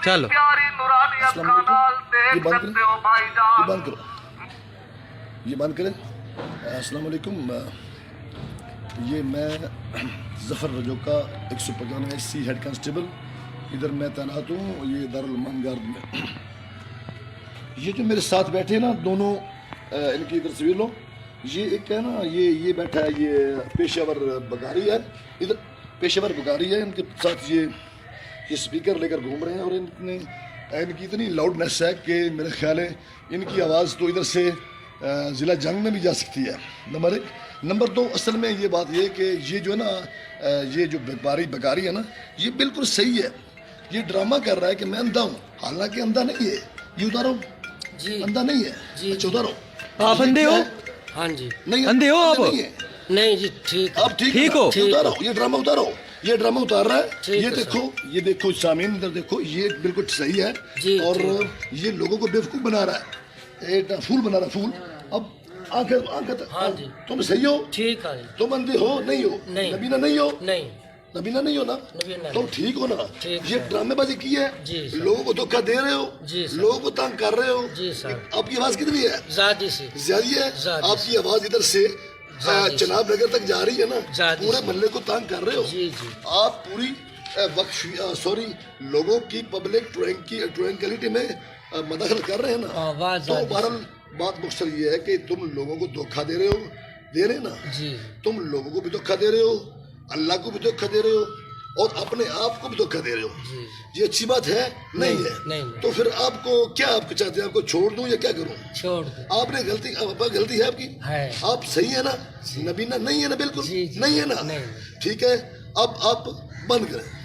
चलो ये बंद करो, ये बंद करें। अस्सलाम वालेकुम। ये मैं ज़फ़र रजो का 195 सी हेड कांस्टेबल, इधर मैं तैनात हूँ, ये दारुल अमान गार्ड में। ये जो मेरे साथ बैठे हैं ना दोनों, इनकी इधर तस्वीर लो। ये एक है ना, ये बैठा है, ये पेशेवर बगारी है, इधर पेशेवर बगारी है। इनके साथ ये स्पीकर लेकर घूम रहे हैं और इनकी इतनी लाउडनेस है कि मेरा ख्याल है इनकी आवाज़ तो इधर से ज़िला जंग में भी जा सकती है। नंबर एक। नंबर दो, असल में ये बात ये कि ये जो है ना, ये जो बगारी है ना, ये बिल्कुल सही है। ये ड्रामा कर रहा है कि मैं अंधा हूँ, हालांकि अंधा नहीं है। ये उतारो जी, अंधा नहीं है। जी, अच्छा उतारो। आप अंधे हो? हाँ जी, नहीं अंधे हो आप? नहीं है। नहीं जी, ठीक आप ठीक ठीक हो? ये उतारो, ये ड्रामा उतारो, ये ड्रामा उतार रहा है। ठीक ये है देखो, ये देखो सामीन, इधर देखो, ये बिल्कुल सही है। जी, और ये लोगों को बेवकूफ बना रहा है, एक फूल बना रहा है, फूल। अब आंखें हाँ जी। तुम सही हो, ठीक है। तुम अंधे हो नहीं हो, नहीं। नबीना नहीं हो, नहीं, नबीना नहीं हो ना, नबीना तुम नहीं। ठीक हो ना। ठीक ये है। ड्रामेबाजी की है, जी सर। लोगों को धोखा दे रहे हो, जी सर। लोगों को तंग कर रहे हो। जी सर। आपकी आवाज कितनी है? ज़्यादा से ज्यादा है। ज़्यादा आपकी आवाज इधर से ज़्यादा चनाब नगर तक जा रही है ना, ज़्यादा पूरे से। मोहल्ले को तंग कर रहे हो। जी जी, आप पूरी लोगों की पब्लिक ट्रैंक्विलिटी में मदखल कर रहे हैं ना। आवाज़ तो ज़्यादा बहरहाल बात मकसद ये है कि तुम लोगों को धोखा दे रहे हो ना। जी, तुम लोगों को भी धोखा दे रहे हो, अल्लाह को भी धोखा दे रहे हो और अपने आप को भी धोखा दे रहे हो। जी, ये अच्छी बात है नहीं है? नहीं। तो फिर आपको क्या, आपको चाहते हैं आपको छोड़ दूं या क्या करूं? छोड़ दो। आपने गलती है आपकी। है। आप सही है ना, नबीना नहीं है ना, बिल्कुल जी, जी। नहीं है ना। नहीं। ठीक है, अब आप बंद करें।